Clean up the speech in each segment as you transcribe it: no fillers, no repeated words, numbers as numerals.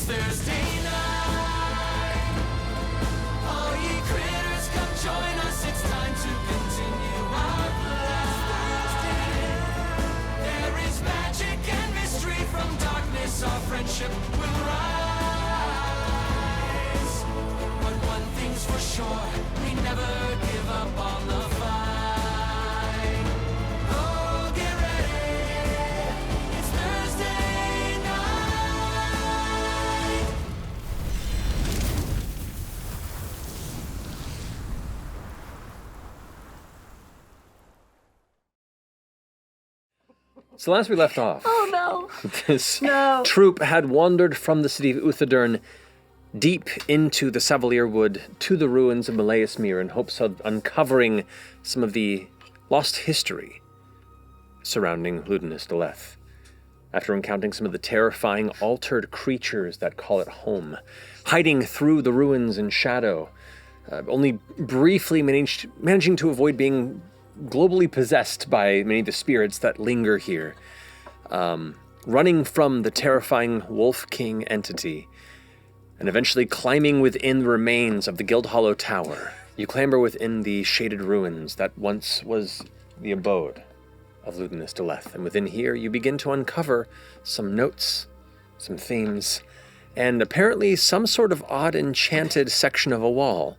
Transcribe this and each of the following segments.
It's Thursday night. All ye critters, come join us. It's time to continue our flight. There is magic and mystery from darkness. Our friendship will rise. But one thing's for sure, we never give up on the fight. Oh, get ready. It's Thursday night. So last we left off, this troop had wandered from the city of Uthadurn deep into the Savalir wood to the ruins of Molaesmyr in hopes of uncovering some of the lost history surrounding Ludinus Deleth. After encountering some of the terrifying altered creatures that call it home, hiding through the ruins in shadow, only briefly managing to avoid being globally possessed by many of the spirits that linger here, running from the terrifying Wolf King entity, and eventually climbing within the remains of the Guildhollow Tower. You clamber within the shaded ruins that once was the abode of Ludinus Deleth, and within here you begin to uncover some notes, some themes, and apparently some sort of odd enchanted section of a wall.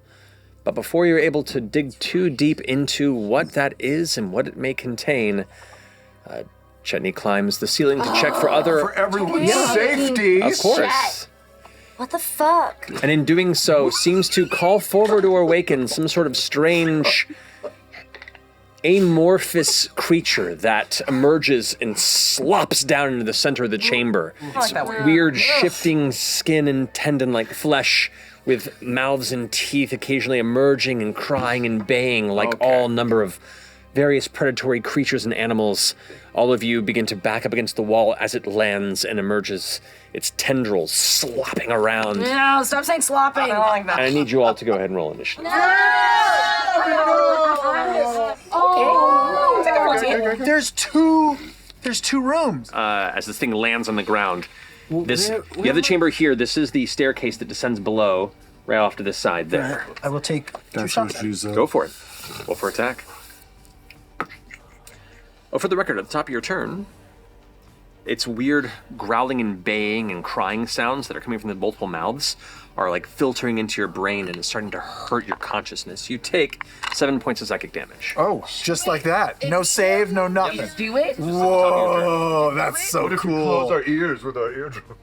But before you're able to dig too deep into what that is and what it may contain, Chetney climbs the ceiling to check for other... For everyone's safety! Of course. What the fuck? And in doing so, seems to call forward or awaken some sort of strange, amorphous creature that emerges and slops down into the center of the chamber. It's weird, shifting skin and tendon-like flesh, with mouths and teeth occasionally emerging and crying and baying like all number of various predatory creatures and animals. All of you begin to back up against the wall as it lands and emerges, its tendrils slopping around. No, stop saying slopping. And I need you all to go ahead and roll initiative. There's two rooms. As this thing lands on the ground, you have the chamber here. This is the staircase that descends below, right off to this side there. I will take two shots. Go for it. Roll for attack. Oh, for the record, at the top of your turn, it's weird growling and baying and crying sounds that are coming from the multiple mouths are like filtering into your brain and it's starting to hurt your consciousness. You take 7 points of psychic damage. Oh, just like that. No save, no nothing. Do it? Whoa, that's so cool. Close our ears with our eardrums.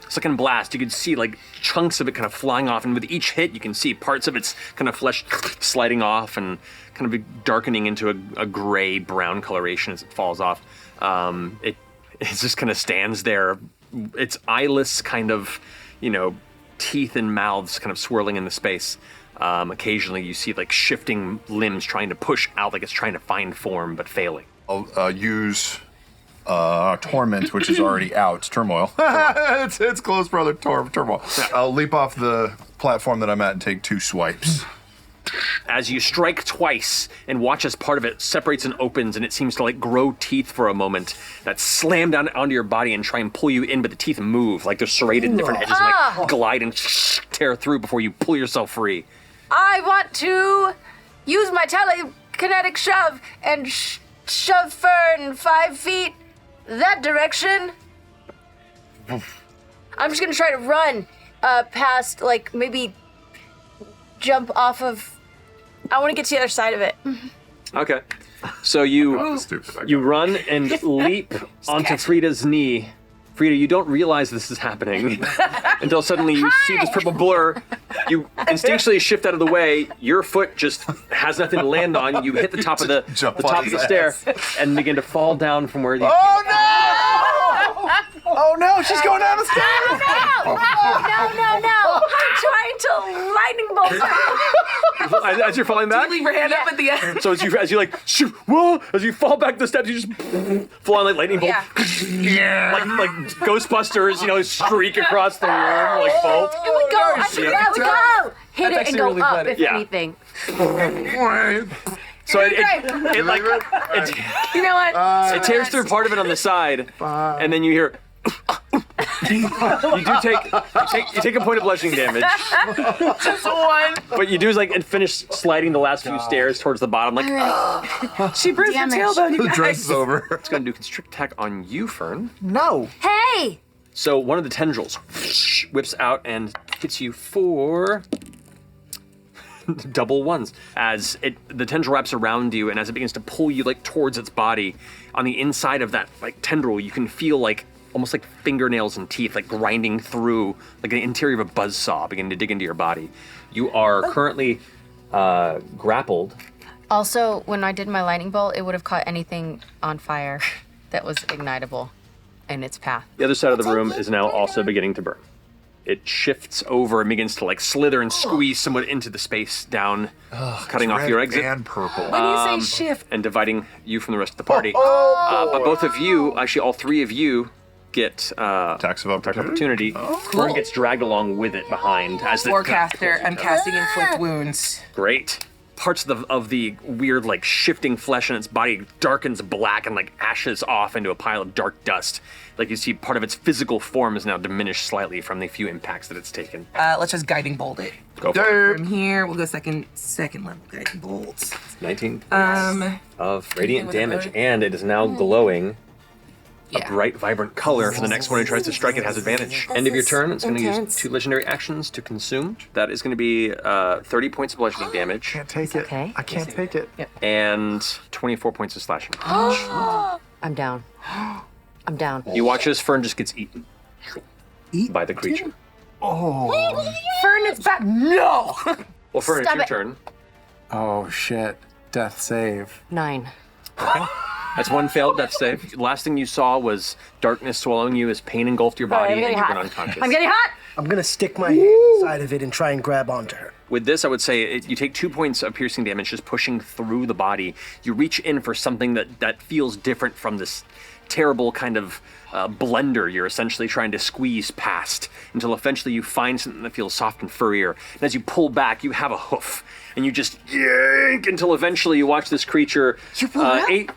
Second blast, you can see like chunks of it kind of flying off, and with each hit you can see parts of its kind of flesh sliding off and kind of darkening into a gray brown coloration as it falls off. It just kind of stands there, its eyeless kind of, teeth and mouths kind of swirling in the space. Occasionally you see like shifting limbs trying to push out like it's trying to find form but failing. I'll use Torment, which is already out. Turmoil. it's close, brother. Turmoil. Yeah. I'll leap off the platform that I'm at and take 2 swipes. As you strike twice and watch as part of it separates and opens, and it seems to like grow teeth for a moment that slam down onto your body and try and pull you in, but the teeth move like they're serrated in different edges and like glide and tear through before you pull yourself free. I want to use my telekinetic shove and shove Fern 5 feet that direction. I'm just gonna try to run past, like maybe jump off of. I want to get to the other side of it. Okay, so you run and leap onto Frida's knee. Frida, you don't realize this is happening until suddenly you see this purple blur. You instinctually shift out of the way. Your foot just has nothing to land on. You hit the top of the stair and begin to fall down from where you. Oh no! Oh no! She's going down the stairs. No! I'm trying to lightning bolt. As you're falling back, Do you leave your hand up at the end? So as you like, whoa, as you fall back the steps, you just fall on like lightning bolt. Yeah. like Ghostbusters, streak across the room like bolt. And we go. We go. Hit it and go up if anything. So it You know what? it tears through part of it on the side, and then you hear. You take a point of bludgeoning damage. Just one. What you do is and finish sliding the last few stairs towards the bottom, She bruised her Damage. tailbone, you The guys. dress is over. It's gonna do constrict attack on you, Fern. No. Hey! So one of the tendrils whips out and hits you for double ones. As the tendril wraps around you, and as it begins to pull you towards its body, on the inside of that tendril, you can feel almost like fingernails and teeth grinding through the interior of a buzzsaw, beginning to dig into your body. You are currently grappled. Also, when I did my lightning bolt, it would have caught anything on fire that was ignitable in its path. The other side of the room is now also beginning to burn. It shifts over and begins to slither and squeeze somewhat into the space down, cutting off your exit And purple. When you say shift, and dividing you from the rest of the party. But both of you, actually all three of you, get Tax of opportunity. Fern gets dragged along with it behind as the forecaster, I'm casting inflict wounds. Great. Parts of the weird shifting flesh in its body darkens black and ashes off into a pile of dark dust. You see part of its physical form is now diminished slightly from the few impacts that it's taken. Let's just guiding bolt it. Go for it. From here, we'll go second level guiding bolts. 19 points of radiant damage, and it is now glowing a bright, vibrant color. For the next one who tries to strike, it has advantage. End of your turn, it's going to use 2 legendary actions to consume. That is going to be 30 points of bludgeoning damage Can't take it. okay. I can't take it. and 24 points of slashing. I'm down. I'm down. You watch as Fern just gets eaten by the creature. Fern, it's back. No! Well, Fern, Stop it's your it. turn. Oh shit. Death save. 9. That's one failed death save. The last thing you saw was darkness swallowing you as pain engulfed your body I'm and getting you hot. went unconscious. I'm getting hot! I'm gonna stick my hand inside of it and try and grab onto her. With this, I would say you take 2 points of piercing damage just pushing through the body. You reach in for something that feels different from this terrible kind of blender you're essentially trying to squeeze past until eventually you find something that feels soft and furrier. And as you pull back, you have a hoof. And you just yank until eventually you watch this creature,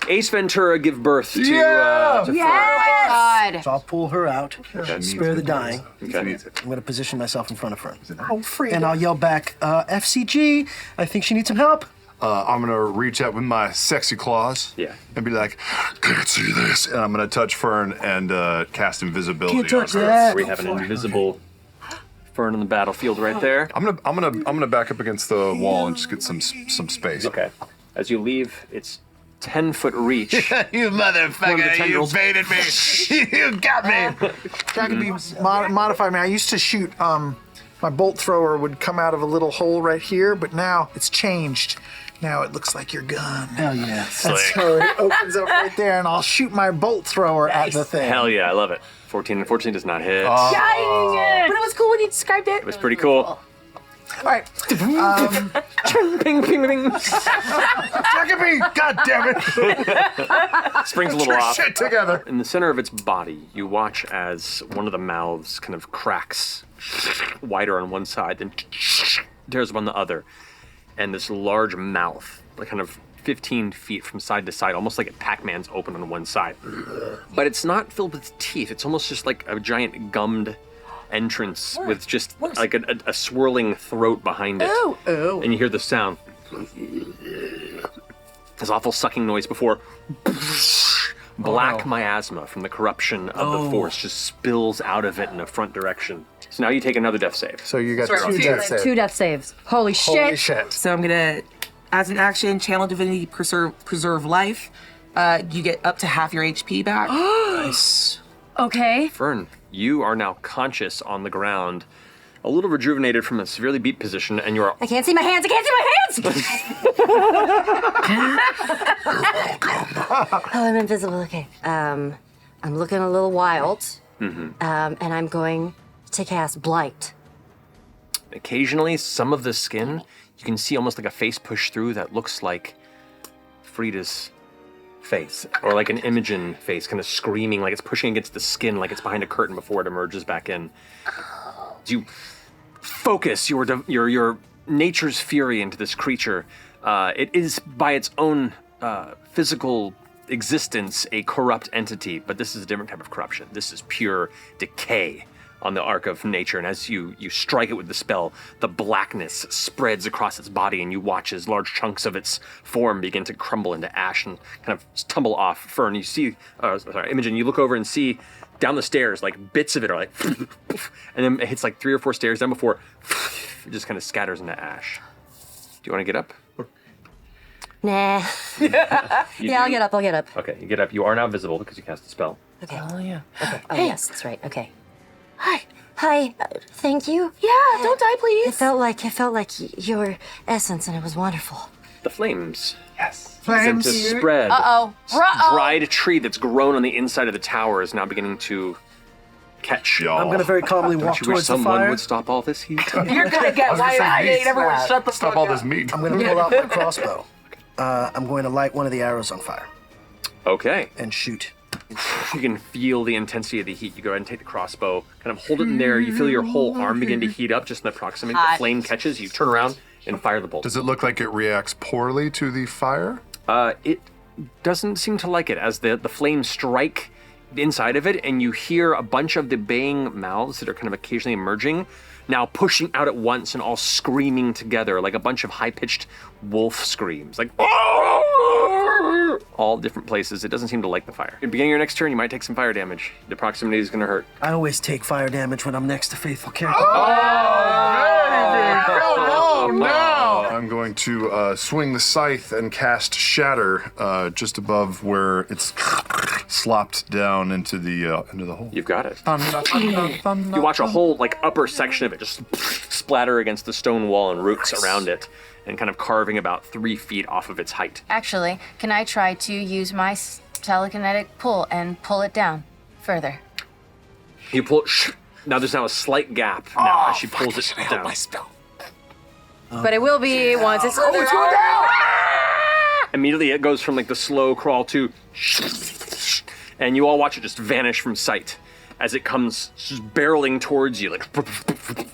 Ace Ventura, give birth to Fern. God! So I'll pull her out, spare the dying. Okay. I'm gonna position myself in front of her. Oh, free. And I'll yell back, FCG, I think she needs some help. I'm gonna reach out with my sexy claws. Yeah. And be like, can't see this. And I'm gonna touch Fern and cast invisibility. Can't touch on her. that. We have an invisible Fern on the battlefield right there. I'm gonna back up against the wall and just get some space. Okay. As you leave, it's 10-foot reach. You One of the motherfucker! You tendrils. baited me! You got me! That could be modified. I used to shoot. My bolt thrower would come out of a little hole right here, but now it's changed. Now it looks like your gun. Hell yeah. So it opens up right there, and I'll shoot my bolt thrower at the thing. Hell yeah, I love it. 14 unfortunately does not hit. But it was cool when you described it. It was pretty cool. All right. Ping, ping, ping. Jacoby, God damn it! Springs a little off. Shit together. In the center of its body, you watch as one of the mouths kind of cracks wider on one side, then tears on the other. And this large mouth, kind of 15 feet from side to side, almost like Pac-Man's open on one side. But it's not filled with teeth. It's almost just like a giant gummed entrance with just like a swirling throat behind it. Oh. And you hear the sound. This awful sucking noise before black miasma from the corruption of the force just spills out of it in a front direction. So now you take another death save. So you got Sorry, 2 death saves. 2 death saves. Holy shit! Holy shit. So I'm gonna, as an action, channel divinity, preserve life. You get up to half your HP back. Nice. Okay. Fern, you are now conscious on the ground, a little rejuvenated from a severely beat position, and you are I can't see my hands. I can't see my hands. Oh, I'm invisible. Okay. I'm looking a little wild. And I'm going to cast Blight. occasionally some of the skin, you can see almost like a face pushed through that looks like Frida's face, or like an Imogen face, kind of screaming like it's pushing against the skin, like it's behind a curtain before it emerges back in. As you focus your nature's fury into this creature, It is by its own physical existence a corrupt entity, but this is a different type of corruption. This is pure decay on the arc of nature, and as you strike it with the spell, the blackness spreads across its body, and you watch as large chunks of its form begin to crumble into ash and kind of tumble off. Fern, you see, Imogen, you look over and see down the stairs, like bits of it are like, and then it hits like 3 or 4 stairs down before it just kind of scatters into ash. Do you want to get up? Nah. I'll get up. Okay, you get up. You are now visible because you cast the spell. Okay. Oh, yeah. Oh, yes, that's right. Okay. Hi. Thank you. Yeah, don't die, please. It felt like your essence, and it was wonderful. The flames. Yes. Begin to spread. Uh-oh. Dried tree that's grown on the inside of the tower is now beginning to catch. Y'all. I'm gonna very calmly walk Don't you wish towards the someone fire. would stop all this heat? You're gonna get wide-eyed. Everyone shut the Stop fuck all up. this meat. I'm gonna pull out my crossbow. I'm going to light one of the arrows on fire Okay. and shoot. You can feel the intensity of the heat. You go ahead and take the crossbow, kind of hold it in there. You feel your whole arm begin to heat up just in the proximity. The flame catches. You turn around and fire the bolt. Does it look like it reacts poorly to the fire? It doesn't seem to like it as the flames strike inside of it, and you hear a bunch of the baying mouths that are kind of occasionally emerging, now pushing out at once and all screaming together like a bunch of high-pitched wolf screams, like all different places. It doesn't seem to like the fire. At the beginning of your next turn, you might take some fire damage. The proximity is going to hurt. I always take fire damage when I'm next to faithful character. Oh, no! I'm going to swing the scythe and cast Shatter just above where it's slopped down into the hole. You've got it. You You watch a whole upper section of it just splatter against the stone wall and roots around it, and kind of carving about 3 feet off of its height. Actually, can I try to use my telekinetic pull and pull it down further? You pull. Now there's now a slight gap now as she pulls it down. But it will be once it's going down. Immediately it goes from the slow crawl to, and you all watch it just vanish from sight as it comes just barreling towards you,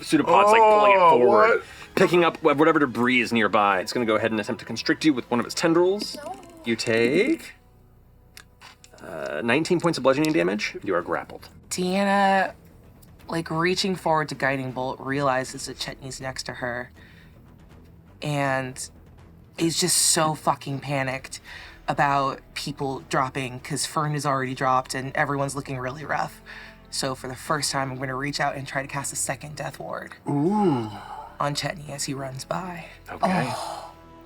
pseudopods pulling it forward, what? picking up whatever debris is nearby. It's going to go ahead and attempt to constrict you with one of its tendrils. You take 19 points of bludgeoning damage. You are grappled. Deanna, reaching forward to guiding bolt, realizes that Chetney's next to her, and is just so fucking panicked about people dropping because Fern is already dropped and everyone's looking really rough. So for the first time, I'm going to reach out and try to cast a second Death Ward on Chetney as he runs by. Okay.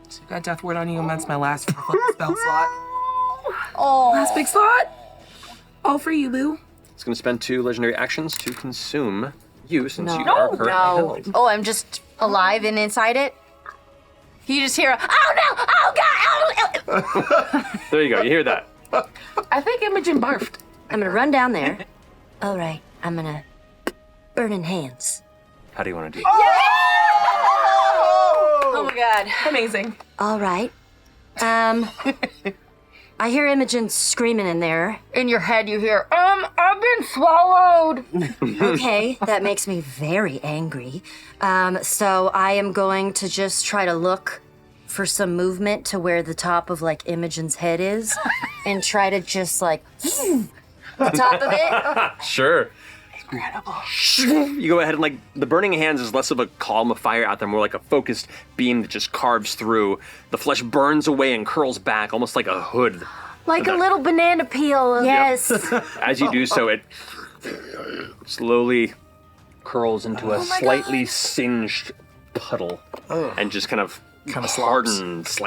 So you've got Death Ward on you, and that's my last fucking spell slot. Oh. Last big slot. All for you, boo. It's going to spend 2 legendary actions to consume you since you No. are currently held. Oh, I'm just alive and inside it? You just hear, oh no, oh god, oh. There you go. You hear that. I think Imogen barfed. I'm gonna run down there. All right, I'm gonna burning hands. How do you want to do? Oh my god. Amazing. All right. I hear Imogen screaming in there. In your head you hear, I've been swallowed. Okay, that makes me very angry. So I am going to just try to look for some movement to where the top of Imogen's head is, and try to just the top of it. Sure. Incredible. You go ahead and the burning hands is less of a column of fire out there, more like a focused beam that just carves through. The flesh burns away and curls back, almost like a hood. Like a little banana peel. Yes. As you do so, it slowly curls into a slightly singed puddle and just kind of hardens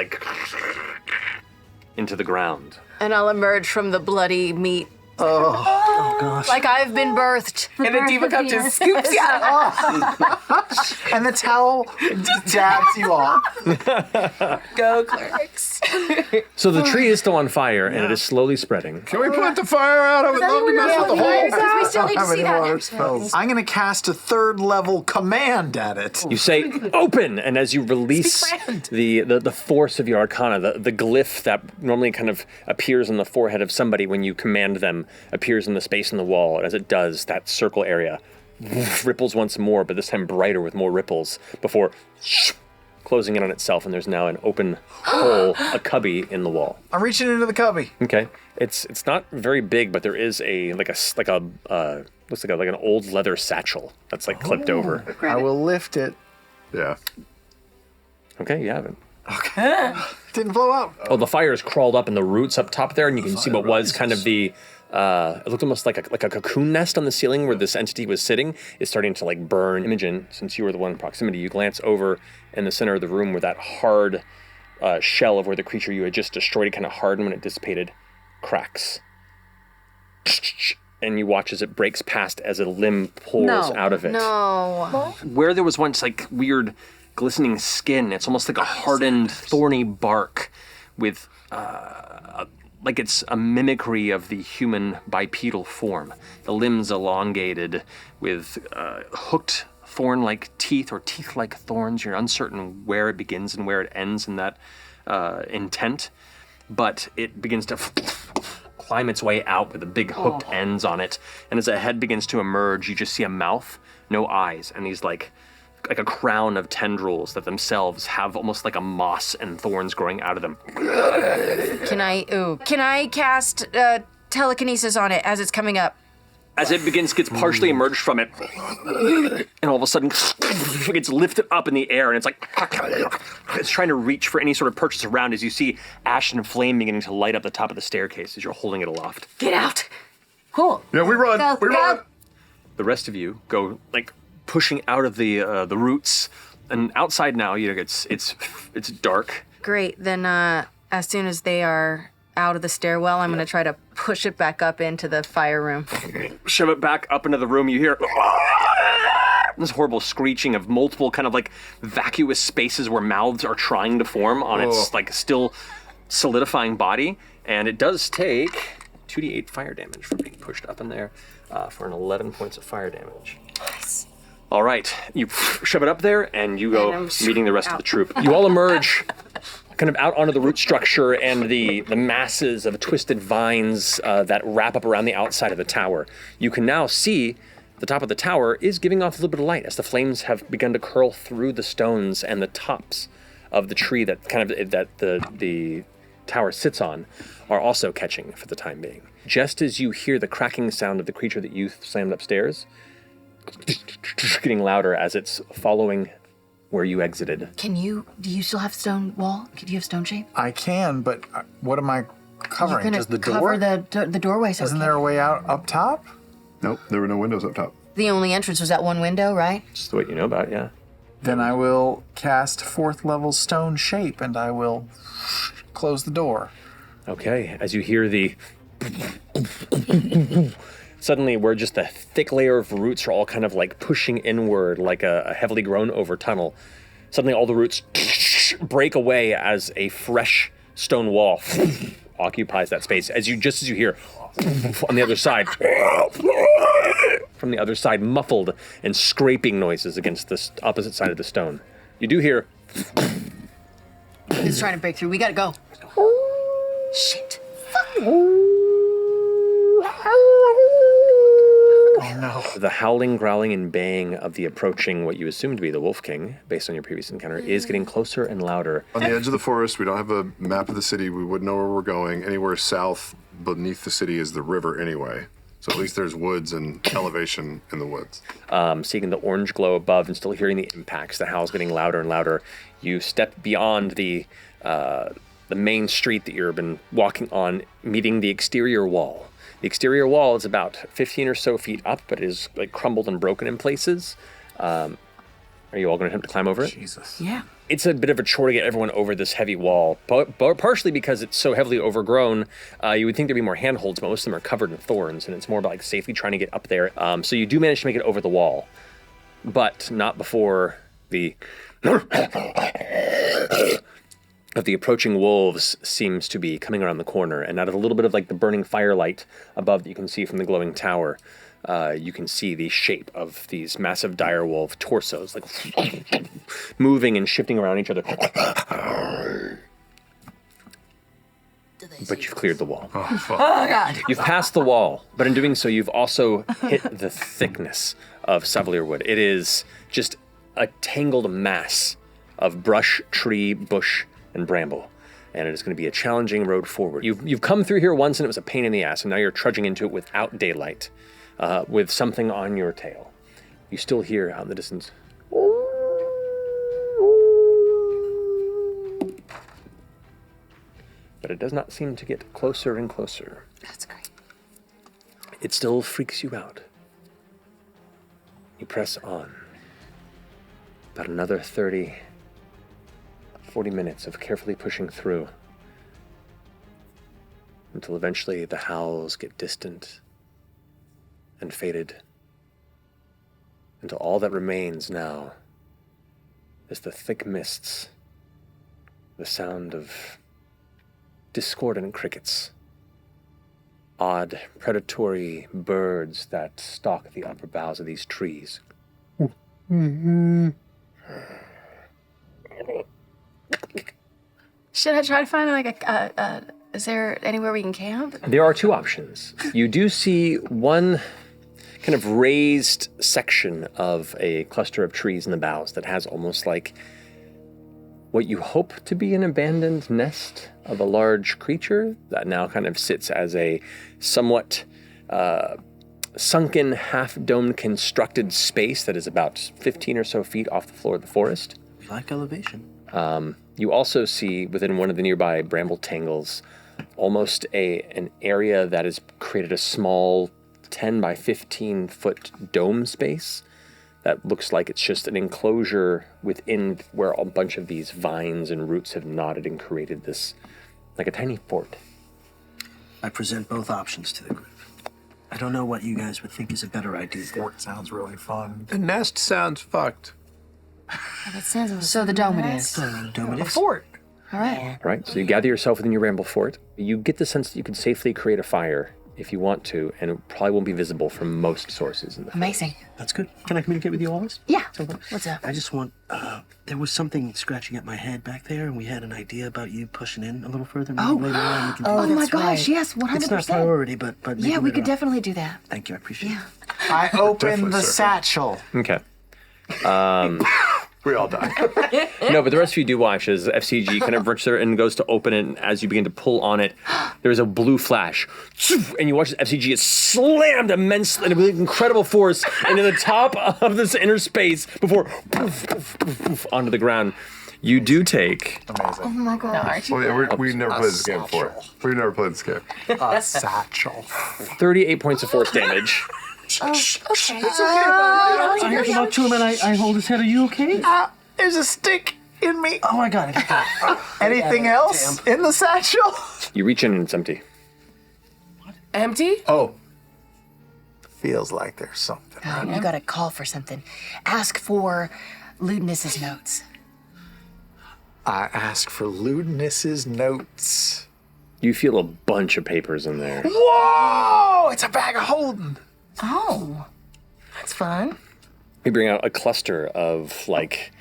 into the ground. And I'll emerge from the bloody meat. Oh gosh. Like I've been birthed. And the diva cup just scoops you out. And the towel dabs you off. Go, clerics. So the tree is still on fire and it is slowly spreading. Can we put the fire out? I would love to mess with the hole. Because we still need to see that. I'm going to cast a 3rd level command at it. You say, open! And as you release the force of your arcana, the glyph that normally kind of appears on the forehead of somebody when you command them appears in the space in the wall. And as it does, that circle area ripples once more, but this time brighter with more ripples before closing in on itself, and there's now an open hole, a cubby in the wall. I'm reaching into the cubby. Okay, it's not very big, but there is looks like an old leather satchel that's like clipped over. I will lift it. Yeah. Okay, you have it. Didn't blow up. Oh, the fire has crawled up in the roots up top there, and you can see what was kind of the. It looked almost like a cocoon nest on the ceiling where this entity was sitting is starting to like burn. Imogen, since you were the one in proximity, you glance over in the center of the room where that hard shell of where the creature you had just destroyed kind of hardened when it dissipated, cracks. And you watch as it breaks past as a limb pulls out of it. No. Where there was once like weird glistening skin, it's almost like a hardened, thorny bark with like it's a mimicry of the human bipedal form. The limbs elongated with hooked thorn-like teeth or teeth-like thorns. You're uncertain where it begins and where it ends in that intent, but it begins to climb its way out with the big hooked ends on it. And as a head begins to emerge, you just see a mouth, no eyes, and these like a crown of tendrils that themselves have almost like a moss and thorns growing out of them. Can I cast telekinesis on it as it's coming up? As it gets partially emerged from it, and all of a sudden it gets lifted up in the air, and it's like it's trying to reach for any sort of purchase around as you see ash and flame beginning to light up the top of the staircase as you're holding it aloft. Get out. Cool. Yeah, we run. Go, we go. run. The rest of you go like pushing out of the roots, and outside now, you know, it's dark. Great. Then as soon as they are out of the stairwell, I'm going to try to push it back up into the fire room. Shove it back up into the room. You hear this horrible screeching of multiple kind of like vacuous spaces where mouths are trying to form on its like still solidifying body, and it does take 2d8 fire damage for being pushed up in there for an 11 points of fire damage. Nice. All right, you shove it up there, and you go meeting the rest of the troop. You all emerge kind of out onto the root structure and the masses of twisted vines that wrap up around the outside of the tower. You can now see the top of the tower is giving off a little bit of light as the flames have begun to curl through the stones and the tops of the tree that kind of that the tower sits on are also catching for the time being. Just as you hear the cracking sound of the creature that you slammed upstairs, getting louder as it's following where you exited. Do you still have stone wall? Do you have stone shape? I can, but what am I covering? You're Just the gonna door? cover the doorway. So Isn't there a way out up top? Nope, there were no windows up top. The only entrance was that one window, right? Just what you know about, yeah. Then I will cast 4th level stone shape and I will close the door. Okay, as you hear the suddenly where just a thick layer of roots are all kind of like pushing inward like a heavily grown over tunnel. Suddenly all the roots break away as a fresh stone wall occupies that space. As you hear on the other side, from the other side, muffled and scraping noises against the opposite side of the stone. You do hear. It's trying to break through. We gotta go. Shit. Oh no. The howling, growling, and baying of the approaching what you assume to be the Wolf King, based on your previous encounter, is getting closer and louder. On the edge of the forest, we don't have a map of the city. We wouldn't know where we're going. Anywhere south beneath the city is the river anyway. So at least there's woods and elevation in the woods. Seeing the orange glow above and still hearing the impacts, the howls getting louder and louder, you step beyond the main street that you've been walking on, meeting the exterior wall. The exterior wall is about 15 or so feet up, but it is like crumbled and broken in places. Are you all going to attempt to climb over it? Jesus. Yeah. It's a bit of a chore to get everyone over this heavy wall, partially because it's so heavily overgrown. You would think there'd be more handholds, but most of them are covered in thorns, and it's more about like safely trying to get up there. So you do manage to make it over the wall, but not before the of the approaching wolves seems to be coming around the corner, and out of a little bit of like the burning firelight above that you can see from the glowing tower, you can see the shape of these massive direwolf torsos, like moving and shifting around each other. But you've cleared the wall. Oh, fuck. Oh God. You've passed the wall, but in doing so, you've also hit the thickness of Savalir wood. It is just a tangled mass of brush, tree, bush, and bramble. And it is going to be a challenging road forward. You've come through here once and it was a pain in the ass, and now you're trudging into it without daylight, with something on your tail. You still hear out in the distance. But it does not seem to get closer and closer. That's great. It still freaks you out. You press on. About another 40 minutes of carefully pushing through until eventually the howls get distant and faded, until all that remains now is the thick mists, the sound of discordant crickets, odd predatory birds that stalk the upper boughs of these trees. Should I try to find is there anywhere we can camp? There are two options. You do see one kind of raised section of a cluster of trees in the boughs that has almost like what you hope to be an abandoned nest of a large creature that now kind of sits as a somewhat sunken, half-domed constructed space that is about 15 or so feet off the floor of the forest. We like elevation. You also see within one of the nearby bramble tangles almost an area that has created a small 10 by 15 foot dome space that looks like it's just an enclosure within where a bunch of these vines and roots have knotted and created this, like a tiny fort. I present both options to the group. I don't know what you guys would think is a better idea. Fort sounds really fun. The nest sounds fucked. So the dome it is. Dome it A is. fort. All right. All right, so you gather yourself within your bramble fort. You get the sense that you can safely create a fire if you want to, and it probably won't be visible from most sources in the Amazing. That's good. Can I communicate with you always? Yeah. What's up? I just want, there was something scratching at my head back there, and we had an idea about you pushing in a little further. Maybe later on we can Oh my that's gosh, right. yes, 100%. It's not priority, but maybe Yeah, we later could on. definitely do that. Thank you, I appreciate it. I open Definitely the circle. satchel. Okay. We all die. No, but the rest of you do watch as FCG kind of reaches there and goes to open it, and as you begin to pull on it, there's a blue flash. And you watch as FCG is slammed immensely and with incredible force into the top of this inner space before poof, poof, poof, poof, onto the ground. You do take Amazing. Oh my gosh. Well, yeah, we never played this game before. We've never played this game. A satchel. 38 points of force damage. Okay. I come up to him and I hold his head. Are you okay? There's a stick in me. Oh, I got it. Anything else in the satchel? You reach in and it's empty. Empty? Oh, Feels like there's something. You gotta call for something. Ask for Lewdness's notes. I ask for Lewdness's notes. You feel a bunch of papers in there. Whoa! It's a bag of holding. Oh, that's fun. You bring out a cluster of like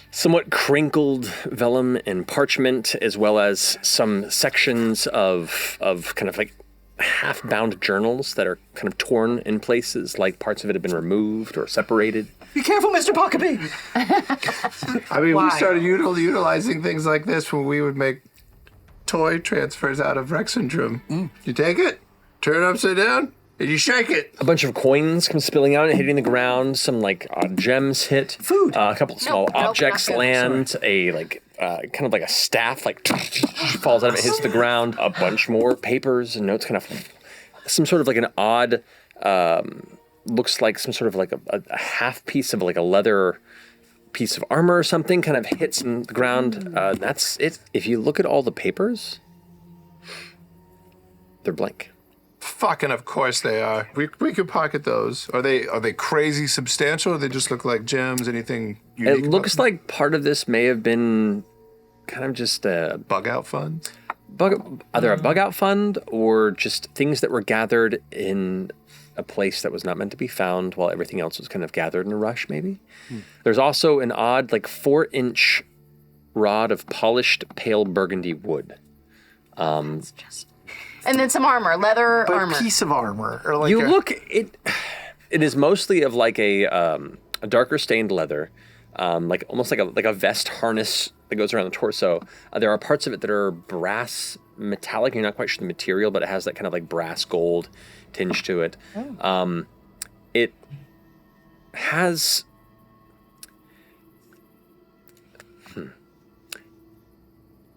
somewhat crinkled vellum and parchment, as well as some sections of kind of like half-bound journals that are kind of torn in places, like parts of it have been removed or separated. Be careful, Mr. Pockeby. I mean, we started utilizing things like this when we would make toy transfers out of Rexendrum. You take it, turn it upside down, and you shake it. A bunch of coins come spilling out and hitting the ground. Some like odd gems hit. Food. A couple of small nope, objects not good. land. A like kind of like a staff like falls out of it, hits the ground. A bunch more papers and notes. Kind of some sort of like an odd. Looks like some sort of like a half piece of like a leather piece of armor or something. Kind of hits in the ground. That's it. If you look at all the papers, they're blank. Fucking, of course they are. We could pocket those. Are they crazy substantial, or they just look like gems? Anything unique? It looks like part of this may have been kind of just a bug out fun. either a bug out fund or just things that were gathered in a place that was not meant to be found while everything else was kind of gathered in a rush, maybe. There's also an odd, like 4-inch rod of polished pale burgundy wood. And then some armor, leather But armor. a piece of armor. Or like You a, look, it is mostly of like a darker stained leather. like almost like a vest harness that goes around the torso. There are parts of it that are brass metallic. You're not quite sure the material, but it has that kind of like brass gold tinge to it. It has...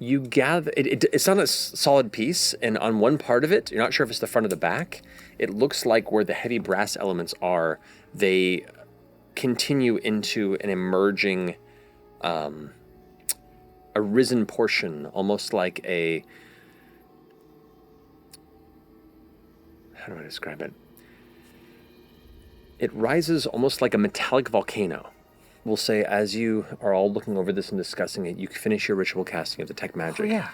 You gather... It's not a solid piece, and on one part of it, you're not sure if it's the front or the back, it looks like where the heavy brass elements are, they continue into an emerging, a risen portion, almost like a... How do I describe it? It rises almost like a metallic volcano. We'll say, as you are all looking over this and discussing it, you finish your ritual casting of Detect Magic. Oh, yeah.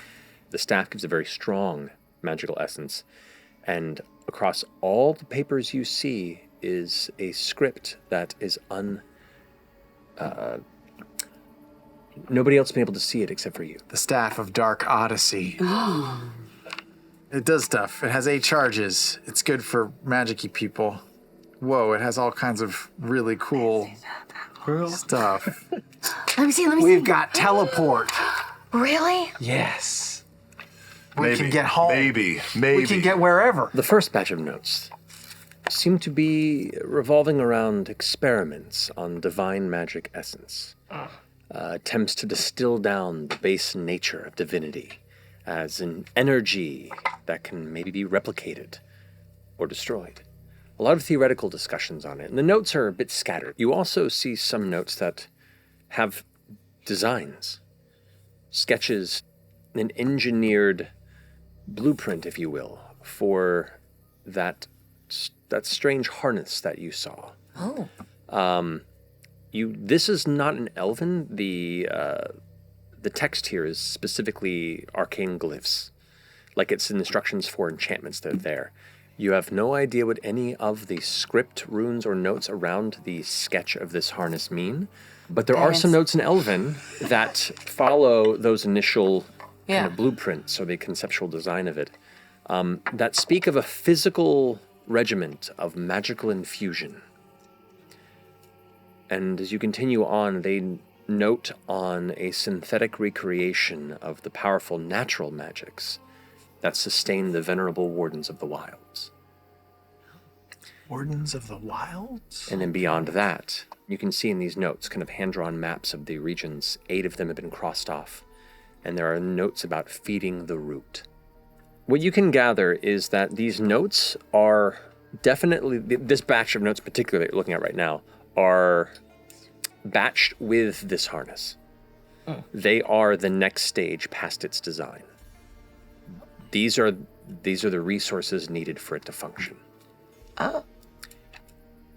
The staff gives a very strong magical essence. And across all the papers you see is a script that is nobody else has been able to see it except for you. The Staff of Dark Odyssey. It does stuff. It has 8 charges. It's good for magic-y people. Whoa, it has all kinds of really cool stuff. Let me see. We've got teleport. Really? Yes. We can get home. Maybe. We can get wherever. The first batch of notes seem to be revolving around experiments on divine magic essence. Attempts to distill down the base nature of divinity as an energy that can maybe be replicated or destroyed. A lot of theoretical discussions on it, and the notes are a bit scattered. You also see some notes that have designs, sketches, an engineered blueprint, if you will, for that strange harness that you saw. This is not an elven. The text here is specifically arcane glyphs, like it's instructions for enchantments that are there. You have no idea what any of the script, runes, or notes around the sketch of this harness mean, but there are some notes in Elven that follow those initial kind of blueprints or the conceptual design of it, that speak of a physical regiment of magical infusion. And as you continue on, they note on a synthetic recreation of the powerful natural magics that sustain the venerable Wardens of the Wilds. Wardens of the Wilds? And then beyond that, you can see in these notes kind of hand-drawn maps of the regions. 8 of them have been crossed off, and there are notes about feeding the root. What you can gather is that these notes are definitely, this batch of notes particularly that you're looking at right now, are batched with this harness. They are the next stage past its design. These are the resources needed for it to function.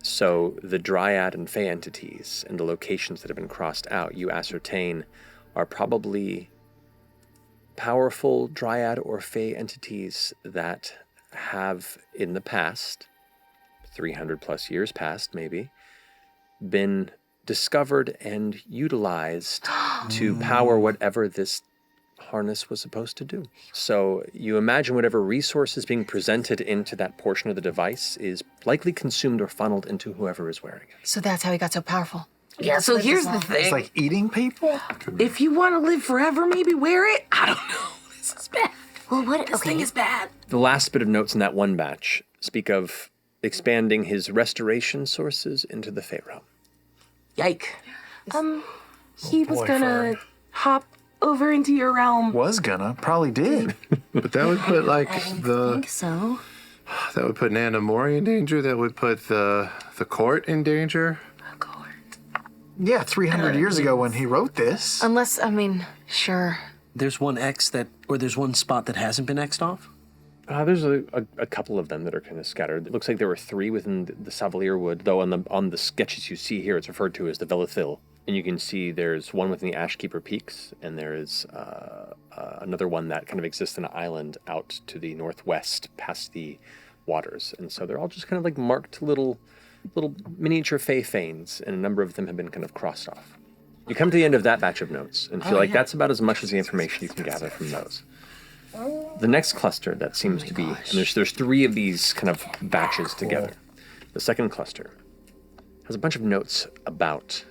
So the Dryad and Fey entities and the locations that have been crossed out, you ascertain, are probably powerful Dryad or Fey entities that have, in the past, 300 plus years past maybe, been discovered and utilized to power whatever this harness was supposed to do. So you imagine whatever resource is being presented into that portion of the device is likely consumed or funneled into whoever is wearing it. So that's how he got so powerful. Yeah, so here's the thing. It's like eating people? If you want to live forever, maybe wear it. I don't know. This is bad. Well, what? This thing is bad. The last bit of notes in that one batch speak of expanding his restoration sources into the Fey realm. Yike. He was boy, gonna Fern. hop over into your realm. Was gonna. Probably did. But that would put like I think so. that would put Nana Mori in danger. That would put the court in danger. Yeah, 300 years ago when he wrote this. Unless, sure. There's one there's one spot that hasn't been X'd off? There's a couple of them that are kind of scattered. It looks like there were 3 within the Savalir wood, though on the sketches you see here, it's referred to as the Velithil. And you can see there's one within the Ashkeeper Peaks, and there is another one that kind of exists in an island out to the northwest, past the waters. And so they're all just kind of like marked little miniature Fey Fanes, and a number of them have been kind of crossed off. You come to the end of that batch of notes, and feel like that's about as much as the information you can gather from those. The next cluster that seems to be, and there's 3 of these kind of batches together. The second cluster has a bunch of notes about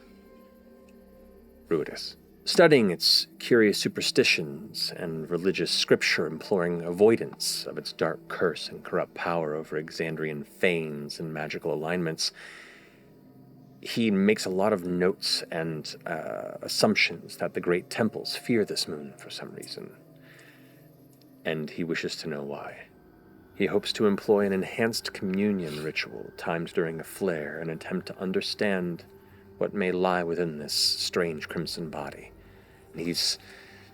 Ruidus, studying its curious superstitions and religious scripture imploring avoidance of its dark curse and corrupt power over Exandrian fanes and magical alignments. He makes a lot of notes and assumptions that the great temples fear this moon for some reason, and he wishes to know why. He hopes to employ an enhanced communion ritual timed during a flare and attempt to understand what may lie within this strange crimson body. And he's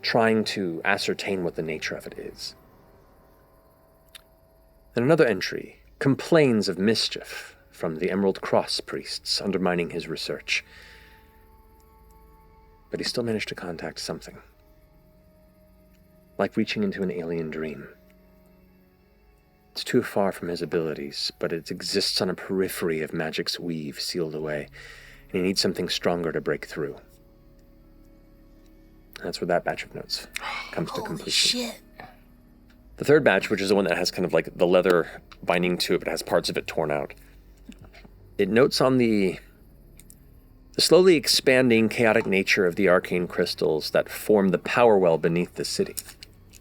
trying to ascertain what the nature of it is. Then another entry complains of mischief from the Emerald Cross priests, undermining his research. But he still managed to contact something. Like reaching into an alien dream. It's too far from his abilities, but it exists on a periphery of magic's weave sealed away, and he needs something stronger to break through. And that's where that batch of notes comes to completion. Shit. The third batch, which is the one that has kind of like the leather binding to it, but has parts of it torn out. It notes on the slowly expanding chaotic nature of the arcane crystals that form the power well beneath the city.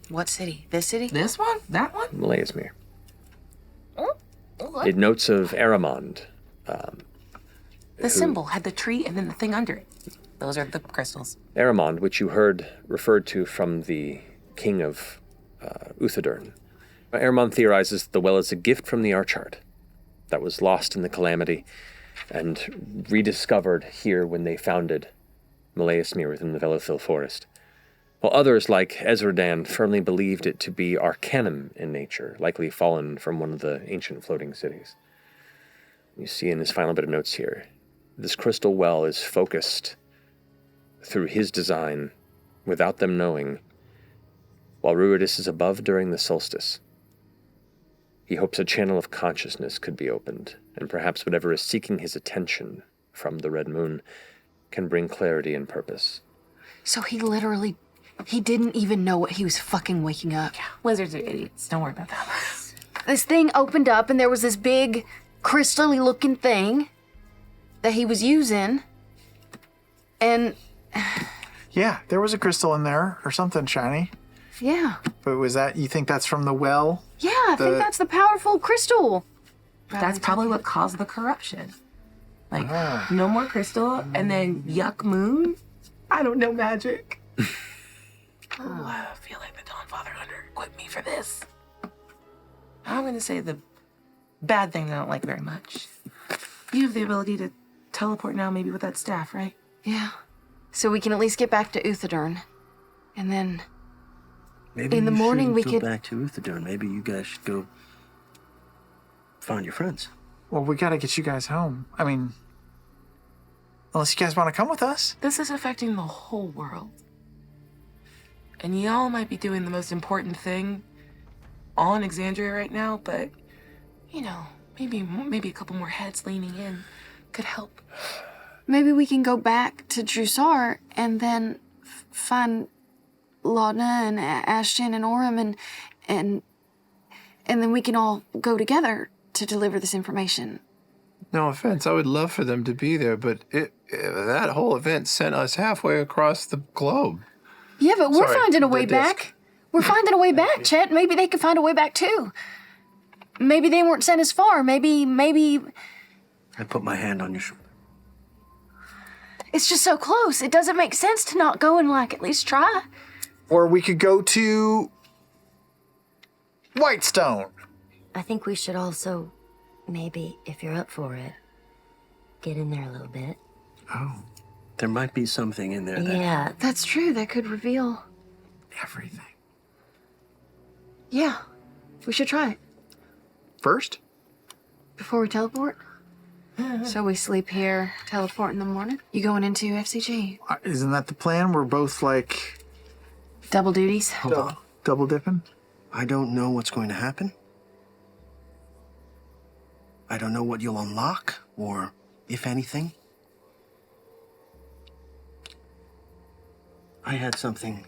What city? This city? This one? That one? Molaesmyr. It notes of Areopagita. The symbol had the tree and then the thing under it. Those are the crystals. Areopagita, which you heard referred to from the king of Uthadurn. Areopagita theorizes the well is a gift from the Archard that was lost in the calamity and rediscovered here when they founded Molaesmyr within the Velethil forest. While others, like Ezradan, firmly believed it to be arcanum in nature, likely fallen from one of the ancient floating cities. You see in his final bit of notes here, this crystal well is focused through his design, without them knowing, while Ruidus is above during the solstice. He hopes a channel of consciousness could be opened, and perhaps whatever is seeking his attention from the red moon can bring clarity and purpose. So he didn't even know what he was fucking waking up. Yeah, wizards are idiots. Don't worry about that. This thing opened up and there was this big crystal-y looking thing that he was using. And Yeah, there was a crystal in there or something shiny. yeah. But was that, you think that's from the well? Yeah, I think that's the powerful crystal. That's probably what caused the corruption. Like, no more crystal, and then yuck moon? I don't know magic. I feel like the Dawnfather under-equipped me for this. I'm going to say the bad thing that I don't like very much. You have the ability to teleport now, maybe with that staff, right? Yeah. So we can at least get back to Uthadurn. And then Maybe in the you morning we shouldn't could... go back to Uthadurn. Maybe you guys should go find your friends. Well, we gotta get you guys home. I mean, unless you guys want to come with us. This is affecting the whole world. And y'all might be doing the most important thing on Exandria right now, but, you know, maybe a couple more heads leaning in could help. Maybe we can go back to Drusar and then find Laudna and Ashton and Orem and then we can all go together to deliver this information. No offense, I would love for them to be there, but that whole event sent us halfway across the globe. Yeah, but we're Sorry, finding a way the disc. back. We're finding a way back, Chet. Maybe they could find a way back too. Maybe they weren't sent as far. Maybe I put my hand on your shoulder. it's just so close. It doesn't make sense to not go and like at least try. Or we could go to Whitestone. I think we should also, maybe, if you're up for it, get in there a little bit. Oh, There might be something in there that... Yeah, That's true. That could reveal. everything. Yeah, we should try it First? before we teleport. So we sleep here, teleport in the morning. You going into FCG? Isn't that the plan? We're both like Double duties. double dipping? I don't know what's going to happen. I don't know what you'll unlock, or if anything. I had something.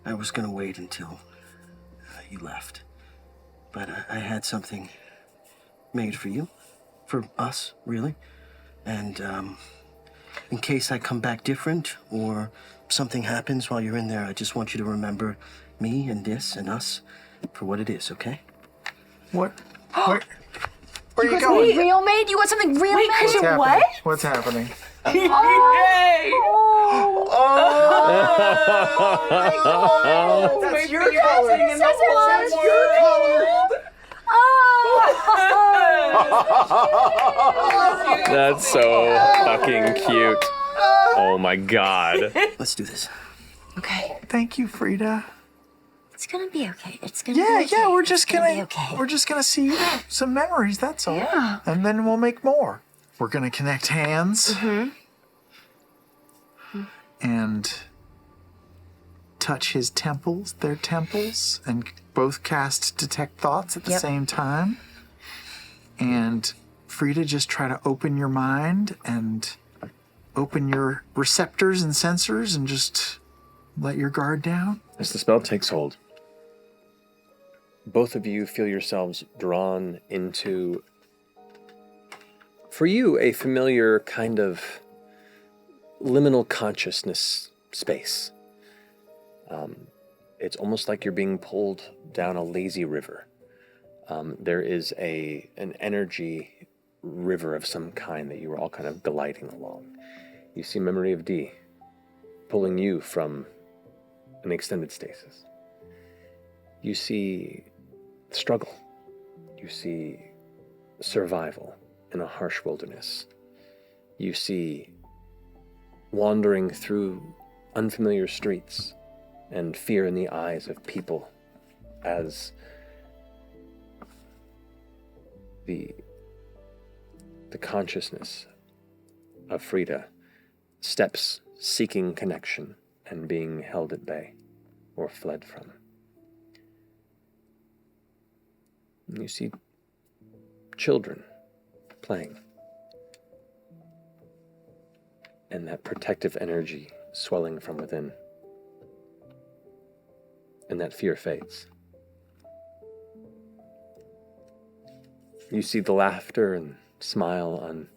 I was going to wait until you left. But I had something made for you. For us, really. And in case I come back different or something happens while you're in there, I just want you to remember me and this and us for what it is, okay? What? Where are you going? Real made? You want something real made? What's happening? what? What's happening? Yay! That's your color. That's your color. That's so fucking cute. Oh my god. Let's do this. Okay. Thank you, Frida. It's gonna be okay. It's gonna Yeah, be okay. yeah, we're It's just gonna gonna be okay. we're just gonna see some memories, that's all. Yeah. And then we'll make more. We're gonna connect hands. And touch his temples, their temples, and both cast detect thoughts at the same time. And Frida, just try to open your mind and open your receptors and sensors and just let your guard down. As the spell takes hold, both of you feel yourselves drawn into, for you, a familiar kind of liminal consciousness space. It's almost like you're being pulled down a lazy river. There is an energy river of some kind that you were all kind of gliding along. You see memory of D pulling you from an extended stasis. You see struggle. You see survival in a harsh wilderness. You see wandering through unfamiliar streets and fear in the eyes of people as the consciousness of Frida steps seeking connection and being held at bay or fled from. And you see children playing, and that protective energy swelling from within, and that fear fades. You see the laughter and smile on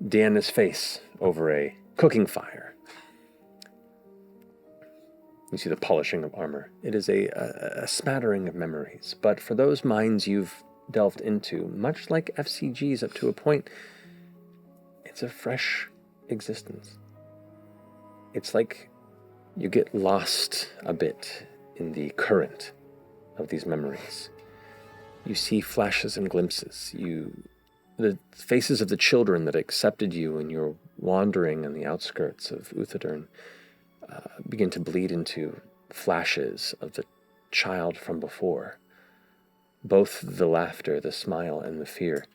Deanna's face over a cooking fire. You see the polishing of armor. It is a smattering of memories, but for those minds you've delved into, much like FCG's up to a point, it's a fresh existence. It's like you get lost a bit in the current of these memories. You see flashes and glimpses. The faces of the children that accepted you when you're wandering on the outskirts of Uthadern begin to bleed into flashes of the child from before. Both the laughter, the smile, and the fear.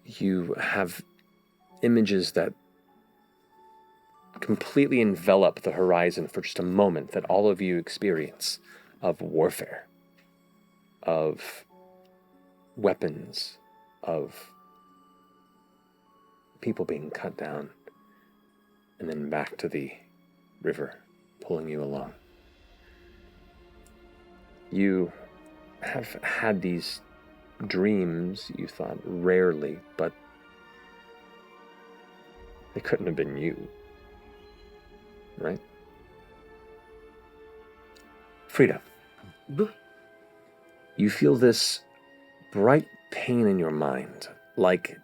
You have images that completely envelop the horizon for just a moment that all of you experience of warfare, of weapons, of people being cut down, and then back to the river pulling you along. You have had these dreams, you thought, rarely, but they couldn't have been you, right? Frida, you feel this bright pain in your mind, like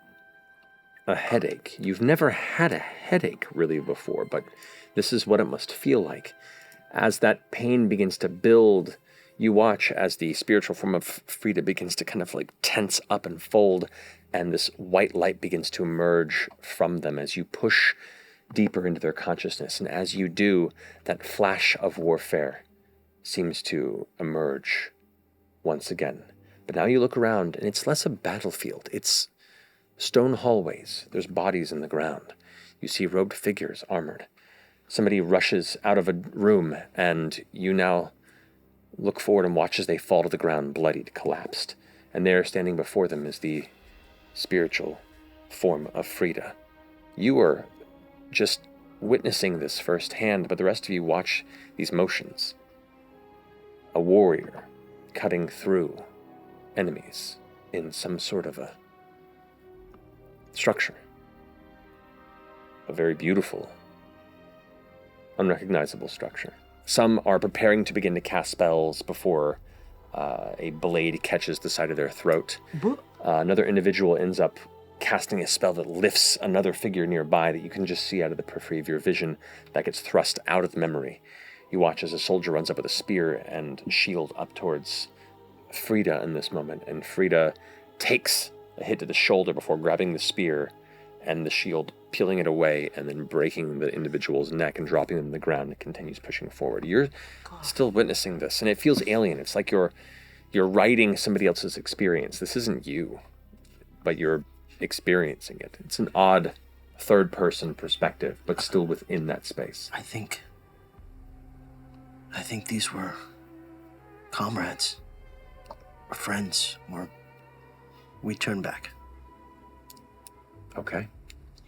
a headache. You've never had a headache really before, but this is what it must feel like. As that pain begins to build, you watch as the spiritual form of Frida begins to kind of like tense up and fold, and this white light begins to emerge from them as you push deeper into their consciousness. And as you do, that flash of warfare seems to emerge once again. But now you look around, and it's less a battlefield. It's stone hallways. There's bodies in the ground. You see robed figures, armored. Somebody rushes out of a room, and you now look forward and watch as they fall to the ground, bloodied, collapsed. And there, standing before them, is the spiritual form of Frida. You are just witnessing this firsthand, but the rest of you watch these motions. A warrior cutting through enemies in some sort of a structure. a very beautiful, unrecognizable structure. Some are preparing to begin to cast spells before a blade catches the side of their throat. Another individual ends up casting a spell that lifts another figure nearby that you can just see out of the periphery of your vision that gets thrust out of the memory. You watch as a soldier runs up with a spear and shield up towards Frida in this moment, and Frida takes a hit to the shoulder before grabbing the spear and the shield, peeling it away, and then breaking the individual's neck and dropping them to the ground, and continues pushing forward. You're still witnessing this, and it feels alien. It's like you're writing somebody else's experience. This isn't you, but you're experiencing it. It's an odd third-person perspective, but still within that space. I think these were comrades, or friends, or we turn back. Okay.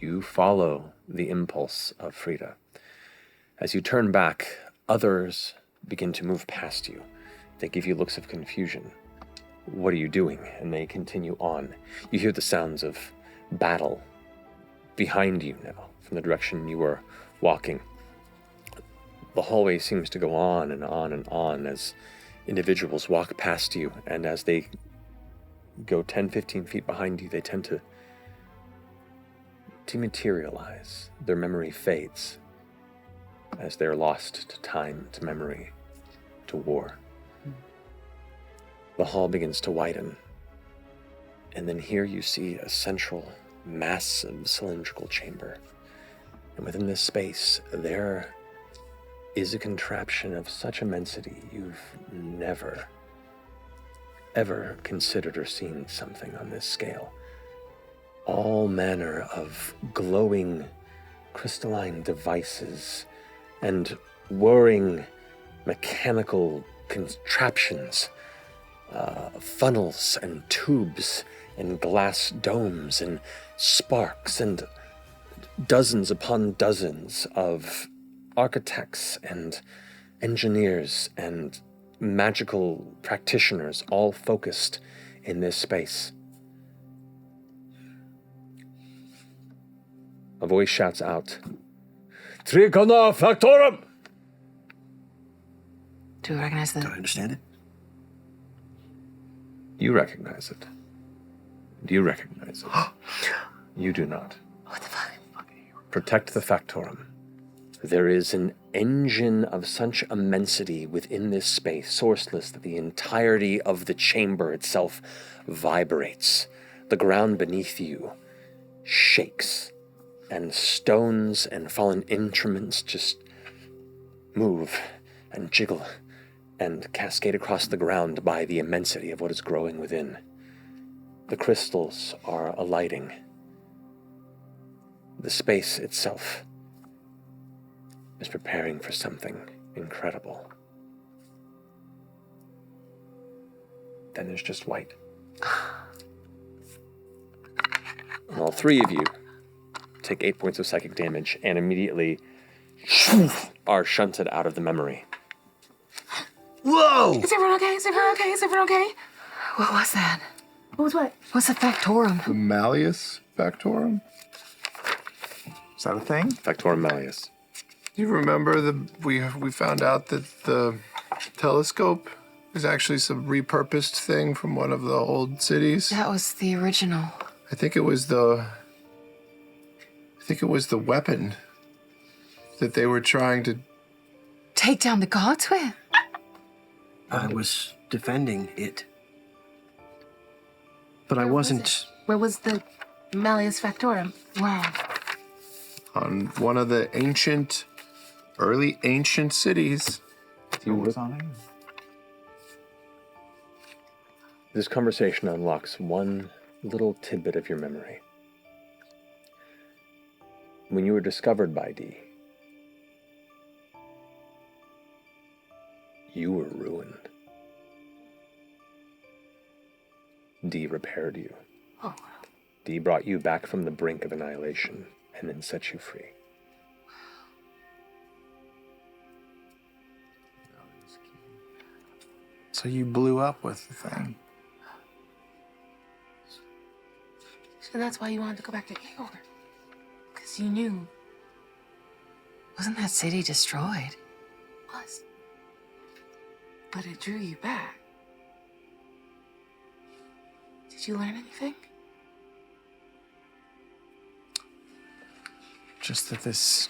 You follow the impulse of Frida. As you turn back, others begin to move past you. They give you looks of confusion. What are you doing? And they continue on. You hear the sounds of battle behind you now, from the direction you were walking. The hallway seems to go on and on and on as individuals walk past you, and as they go 10, 15 feet behind you, they tend to dematerialize. Their memory fades as they're lost to time, to memory, to war. The hall begins to widen, and then here you see a central, massive cylindrical chamber. And within this space, there is a contraption of such immensity you've never, ever considered or seen something on this scale. All manner of glowing, crystalline devices and whirring mechanical contraptions, funnels and tubes and glass domes and sparks, and dozens upon dozens of architects and engineers and magical practitioners all focused in this space. A voice shouts out, "Tricona Factorum!" Do we recognize Do I the... understand it? You recognize it. Do you recognize it? You do not. What the fuck? Protect the Factorum. There is an engine of such immensity within this space, sourceless, that the entirety of the chamber itself vibrates. The ground beneath you shakes, and stones and fallen instruments just move and jiggle and cascade across the ground by the immensity of what is growing within. The crystals are alighting. The space itself is preparing for something incredible. Then there's just white. And all three of you take 8 points of psychic damage and immediately are shunted out of the memory. Whoa! Is everyone okay? Is everyone okay? Is everyone okay? What was that? What was what? What's a Factorum? The Malleus Factorum? Is that a thing? Factorum Malleus. Do you remember we found out that the telescope is actually some repurposed thing from one of the old cities? That was the original. I think it was the weapon that they were trying to... Take down the gods with? I was defending it. But I wasn't... Where was the Malleus Factorum? Wow. on one of the early ancient cities. This conversation unlocks one little tidbit of your memory. When you were discovered by D, you were ruined. D repaired you. Oh. D brought you back from the brink of annihilation and then set you free. So you blew up with the thing. So that's why you wanted to go back to Eeyore. Because you knew Wasn't that city destroyed? Was. But it drew you back. Did you learn anything? Just that this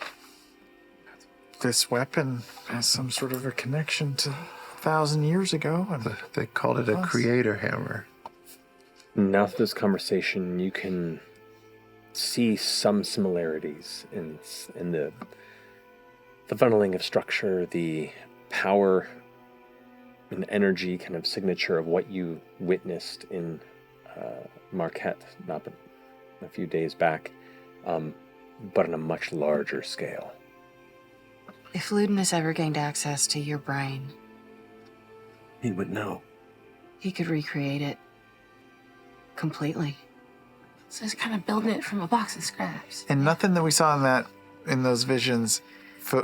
weapon has some sort of a connection to 1,000 years ago. And They called it a creator hammer. Now through this conversation, you can see some similarities in the funneling of structure, the power and energy kind of signature of what you witnessed in Marquet, not but a few days back, but on a much larger scale. If Ludinus ever gained access to your brain, He would know. he could recreate it completely. So he's kind of building it from a box of scraps. And nothing that we saw in those visions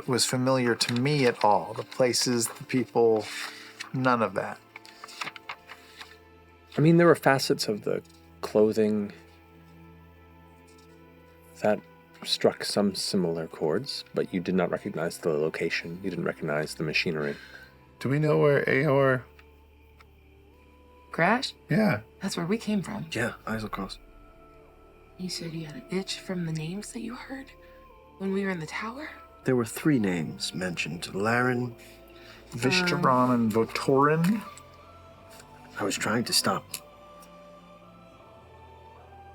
was familiar to me at all. The places, the people, none of that. I mean, there were facets of the clothing that struck some similar chords, but you did not recognize the location. You didn't recognize the machinery. Do we know where Aor? Crash? Yeah. That's where we came from. Yeah, eyes across. You said you had an itch from the names that you heard when we were in the tower? There were 3 names mentioned. Laren. Vishtaran and Votorin. I was trying to stop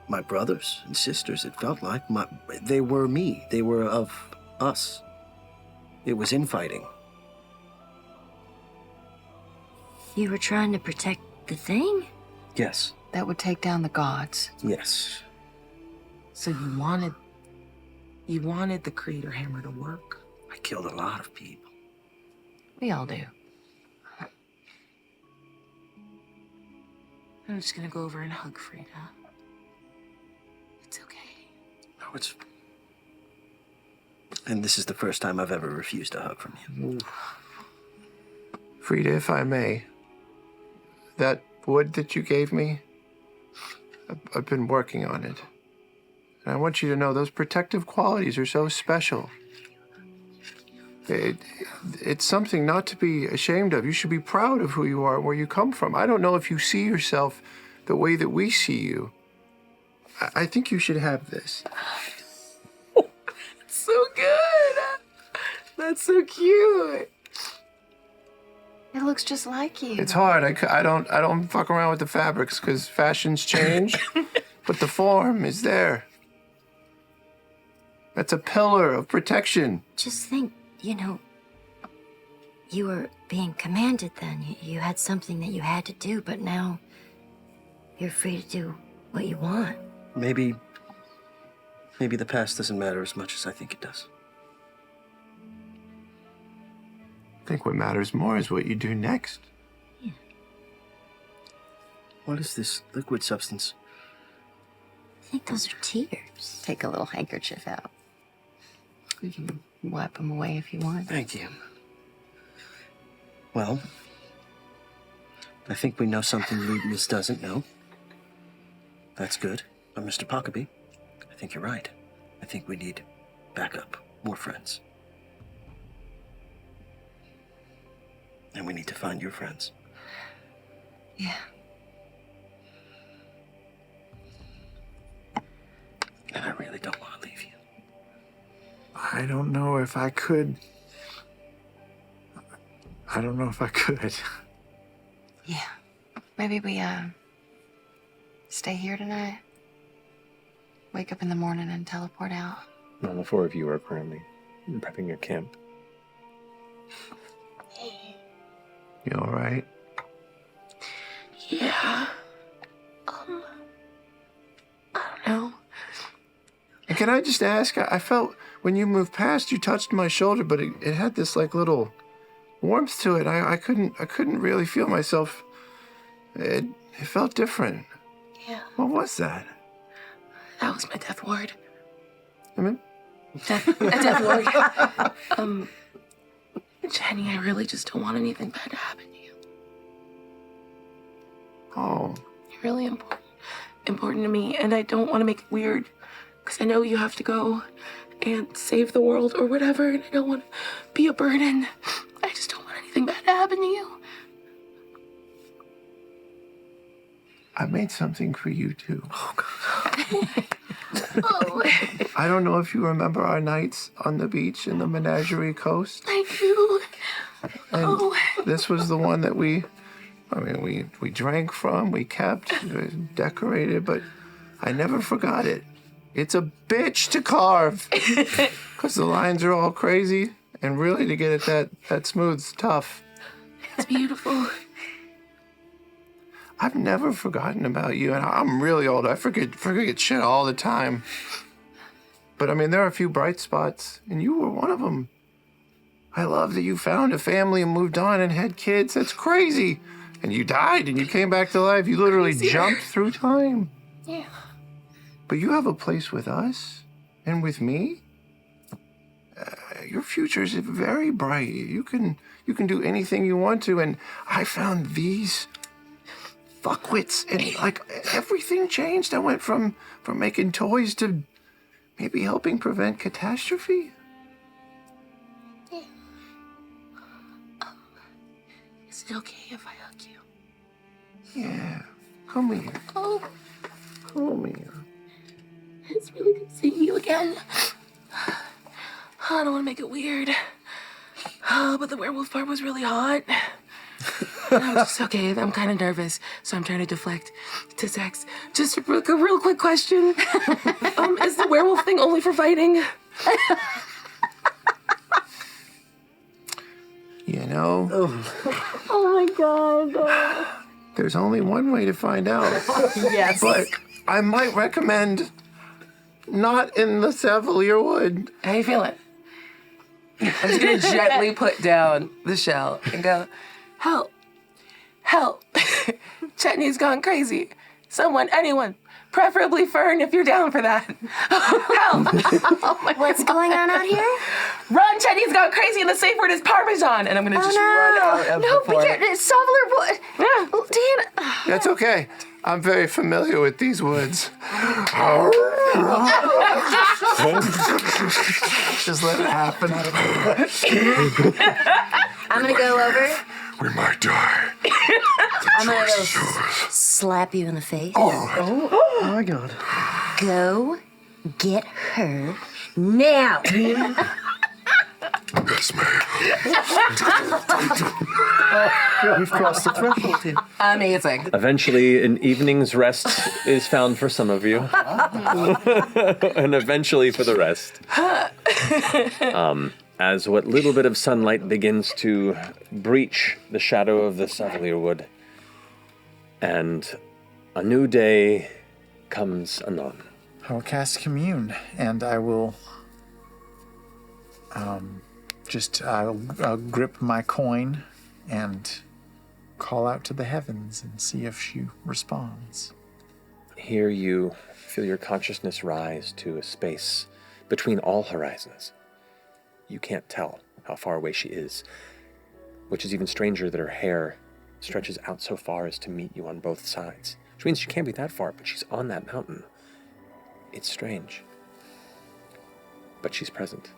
my brothers and sisters. It felt like they were me. They were of us. It was infighting. You were trying to protect the thing? Yes. That would take down the gods. Yes. So you wanted the creator hammer to work? I killed a lot of people. We all do. I'm just gonna go over and hug Frida. It's okay. No, it's... And this is the first time I've ever refused a hug from you. Frida, if I may, that wood that you gave me, I've been working on it. And I want you to know those protective qualities are so special. It's something not to be ashamed of. You should be proud of who you are and where you come from. I don't know if you see yourself the way that we see you. I think you should have this. So good! That's so cute! It looks just like you. It's hard. I don't fuck around with the fabrics because fashions change, but the form is there. That's a pillar of protection. Just think, you were being commanded then. You had something that you had to do, but now you're free to do what you want. Maybe the past doesn't matter as much as I think it does. I think what matters more is what you do next. Yeah. What is this liquid substance? I think those are tears. Take a little handkerchief out. You can wipe them away if you want. Thank you. Well, I think we know something Ludinus doesn't know. That's good. But Mr. Pockaby, I think you're right. I think we need backup, more friends. And we need to find your friends. Yeah. And I really don't want to leave you. I don't know if I could. Yeah. Maybe we, stay here tonight. Wake up in the morning and teleport out. Well, the 4 of you are currently prepping your camp. You all right? Yeah. I don't know. And can I just ask, I felt when you moved past, you touched my shoulder, but it had this like little warmth to it. I couldn't really feel myself. It felt different. Yeah. What was that? That was my death ward. I mean, A death ward. Jenny, I really just don't want anything bad to happen to you. oh, You're really important to me, and I don't want to make it weird, because I know you have to go, and save the world or whatever, and I don't want to be a burden. I just don't want anything bad to happen to you. I made something for you, too. Oh, God. Oh. I don't know if you remember our nights on the beach in the Menagerie Coast. I do. And this was the one that we drank from, we kept, decorated, but I never forgot it. It's a bitch to carve. Because the lines are all crazy, and really to get it that smooth's tough. It's beautiful. I've never forgotten about you, and I'm really old. I forget shit all the time. But I mean, there are a few bright spots, and you were one of them. I love that you found a family and moved on and had kids. That's crazy. And you died, and you came back to life. You literally jumped through time. Yeah. But you have a place with us and with me. Your future is very bright. You can do anything you want to, and I found these fuckwits, and like everything changed. I went from making toys to maybe helping prevent catastrophe. Yeah. Is it okay if I hug you? Yeah. Come here. Oh, Come here. it's really good seeing you again. I don't want to make it weird. But the werewolf part was really hot. I'm just okay. I'm kind of nervous, so I'm trying to deflect to sex. Just a real quick question. Is the werewolf thing only for fighting? You know, Oh my god. there's only one way to find out. Yes. But I might recommend not in the Savalir wood. How you feeling? I'm just gonna gently put down the shell and go, help, help. Chetney's gone crazy. Someone, anyone, preferably Fern if you're down for that. Help. What's going on out here? Run, Chetney's gone crazy and the safe word is Parmesan. And I'm gonna just run out of No, the forest. it's Savalir wood. Yeah. Oh, damn it. That's okay. I'm very familiar with these woods. Just let it happen. I'm gonna go over. We might die. I'm gonna go slap you in the face. Oh my god. Go get her now. Yes, ma'am. We've crossed the threshold here. Amazing. Eventually, an evening's rest is found for some of you, and eventually for the rest. As what little bit of sunlight begins to breach the shadow of the Savalir wood, and a new day comes anon. I will cast Commune, and I will I'll grip my coin and call out to the heavens and see if she responds. Here you feel your consciousness rise to a space between all horizons. You can't tell how far away she is, which is even stranger that her hair stretches out so far as to meet you on both sides, which means she can't be that far, but she's on that mountain. It's strange, but she's present.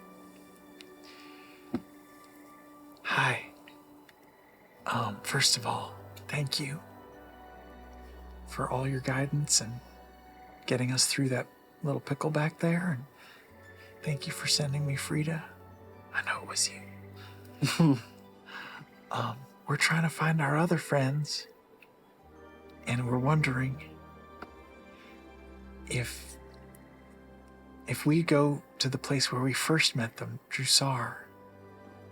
Hi. First of all, thank you for all your guidance and getting us through that little pickle back there. And thank you for sending me Frida. I know it was you. We're trying to find our other friends, and we're wondering if we go to the place where we first met them, Drusar,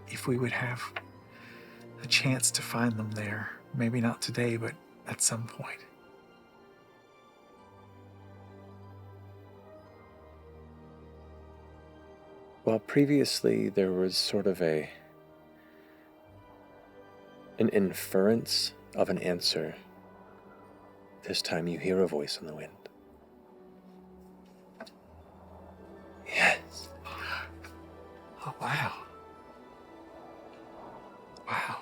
if we would have a chance to find them there. Maybe not today, but at some point. Well, previously there was sort of an inference of an answer. This time you hear a voice in the wind. Yes. Oh, wow. Wow.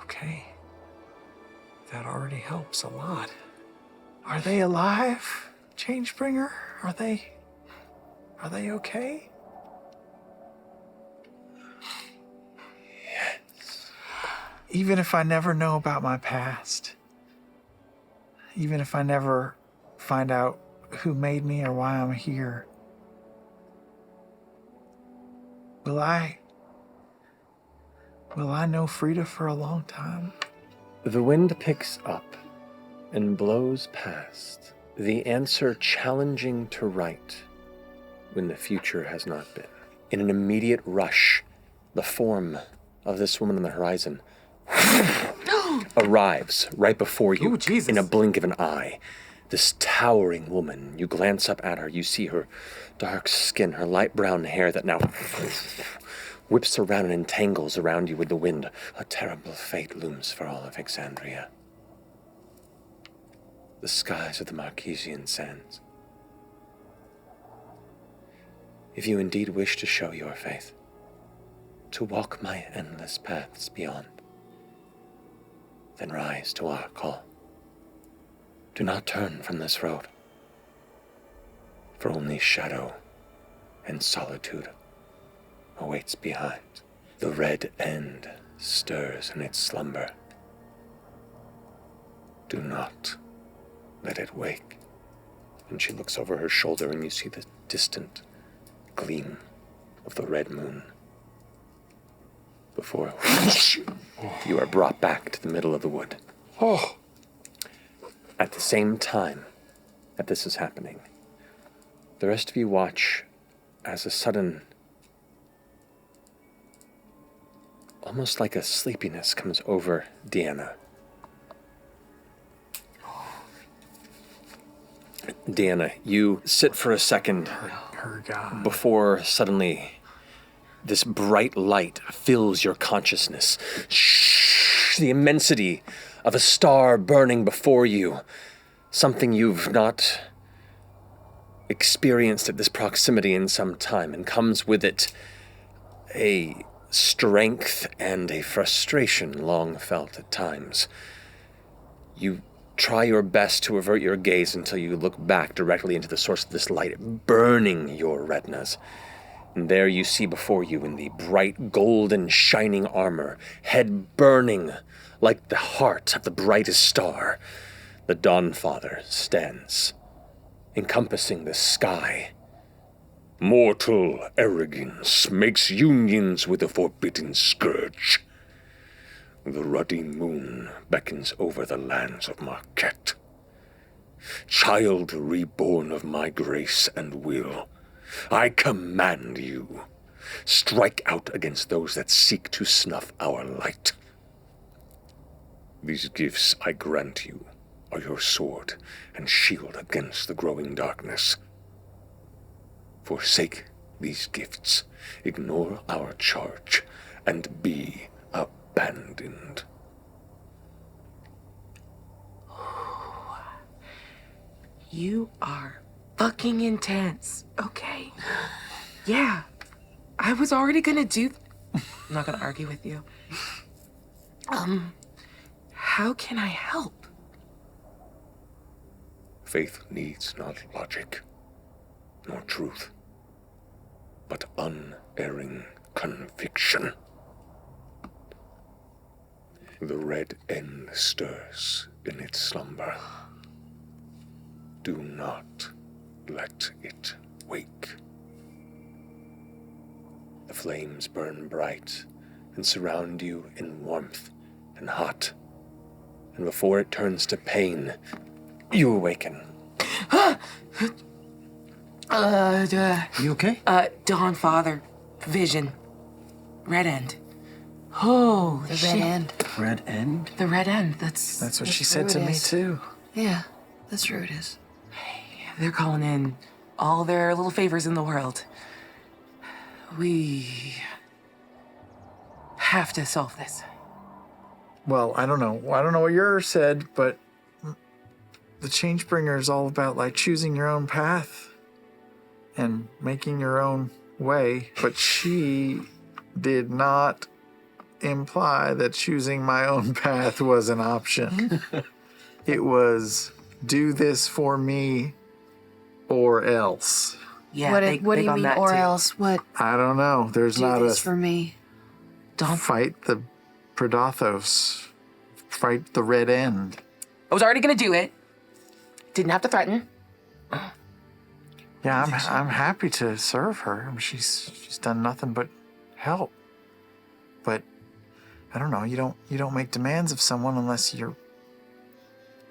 Okay. That already helps a lot. Are they alive, Changebringer? Are they Are they okay? Yes. Even if I never know about my past, even if I never find out who made me or why I'm here, will I know Frida for a long time? The wind picks up and blows past, the answer challenging to write when the future has not been. In an immediate rush, the form of this woman on the horizon arrives right before you. Ooh, Jesus. In a blink of an eye. This towering woman, you glance up at her, you see her dark skin, her light brown hair that now whips around and entangles around you with the wind. A terrible fate looms for all of Exandria. The skies of the Marquesian sands. If you indeed wish to show your faith, to walk my endless paths beyond, then rise to our call. Do not turn from this road, for only shadow and solitude awaits behind. The red end stirs in its slumber. Do not let it wake. And she looks over her shoulder and you see the distant gleam of the red moon before you are brought back to the middle of the wood. At the same time that this is happening, the rest of you watch as a sudden, almost like a sleepiness comes over Deanna. Deanna, you sit for a second Her God. before suddenly this bright light fills your consciousness. The immensity of a star burning before you, something you've not experienced at this proximity in some time, and comes with it a strength and a frustration long felt at times. You try your best to avert your gaze until you look back directly into the source of this light, burning your retinas. And there you see before you, in the bright golden shining armor, head burning like the heart of the brightest star, the Dawnfather stands, encompassing the sky. Mortal arrogance makes unions with a forbidden scourge. The ruddy moon beckons over the lands of Marquet. Child reborn of my grace and will, I command you, strike out against those that seek to snuff our light. These gifts I grant you are your sword and shield against the growing darkness. Forsake these gifts, ignore our charge, and be abandoned. You are fucking intense, okay? Yeah, I was already gonna do... I'm not gonna argue with you. How can I help? Faith needs not logic, nor truth, but unerring conviction. The red end stirs in its slumber. Do not let it wake. The flames burn bright and surround you in warmth and hot, and before it turns to pain, you awaken. You okay? Dawnfather, vision, red end. Oh, The shit. red end. Red end? The red end, that's That's what she That's said to true it me is. too. Yeah, that's true it is. they're calling in all their little favors in the world. We have to solve this. Well, I don't know. I don't know what yours said, but the Changebringer is all about like choosing your own path and making your own way. But she did not imply that choosing my own path was an option. It was do this for me or else. Yeah, what big, do big you on mean, that or too. else? What? I don't know. There's Do not this a for me. Don't. fight the Predathos. Fight the Red End. I was already gonna do it. Didn't have to threaten. Yeah, I'm happy to serve her. I mean, she's done nothing but help. But I don't know. You don't make demands of someone unless you're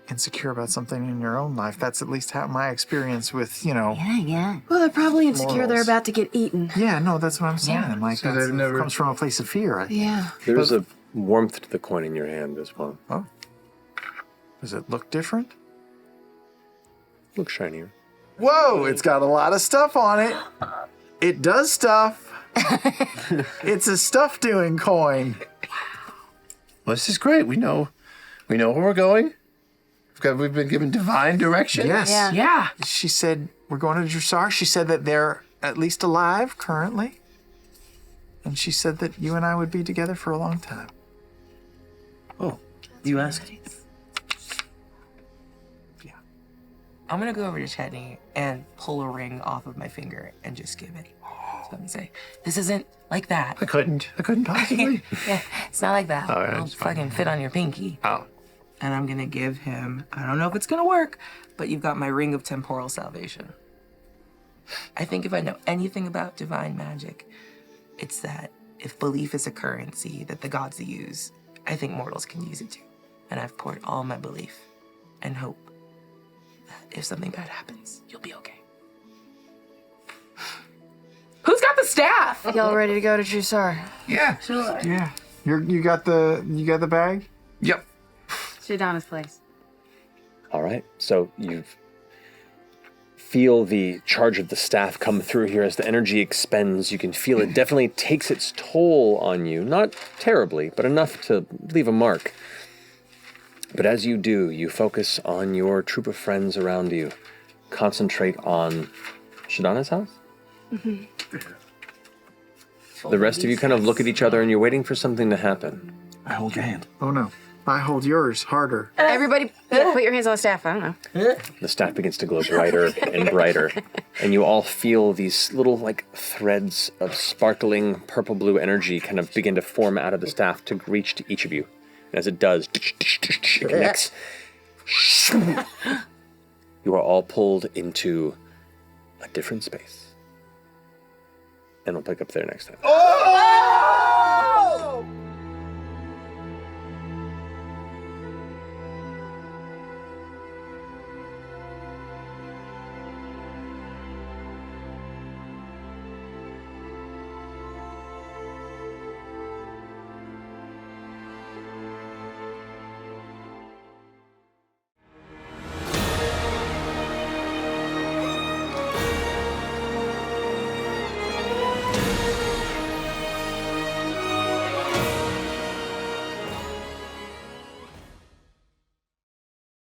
insecure about something in your own life. That's at least how my experience with Yeah. Well, they're probably insecure. They're Morals. about to get eaten. Yeah, no, that's what I'm saying. Yeah. Like So that's, they've never- comes from a place of fear. I think. Yeah. There's a warmth to the coin in your hand as well. Oh, does it look different? Looks shinier. Whoa, it's got a lot of stuff on it. It does stuff. It's a stuff doing coin. Well, this is great. We know where we're going. We've been given divine direction. Yes. Yeah. Yeah. She said we're going to Drusar. She said that they're at least alive currently. And she said that you and I would be together for a long time. Oh, you asked. I'm gonna go over to Chetney and pull a ring off of my finger and just give it. So I'm say, this isn't like that. I couldn't possibly. Yeah, it's not like that. All right, It'll it's fine. fucking fit on your pinky. Oh. And I'm gonna give him, I don't know if it's gonna work, but you've got my ring of temporal salvation. I think if I know anything about divine magic, it's that if belief is a currency that the gods use, I think mortals can use it too. And I've poured all my belief and hope that if something bad happens, you'll be okay. Who's got the staff? Y'all ready to go to Drusar? Yeah. Yeah. You got the bag? Yep. Shadana's place. All right, so you feel the charge of the staff come through here as the energy expends. You can feel it definitely takes its toll on you. Not terribly, but enough to leave a mark. But as you do, you focus on your troop of friends around you. Concentrate on Shadana's house? Mm-hmm. The rest of you kind of look at each other and you're waiting for something to happen. I hold your hand. Oh no. I hold yours harder. Everybody, put your hands on the staff. I don't know. The staff begins to glow brighter and brighter, and you all feel these little like threads of sparkling purple-blue energy kind of begin to form out of the staff to reach to each of you. And as it does, it connects. You are all pulled into a different space. And we'll pick up there next time.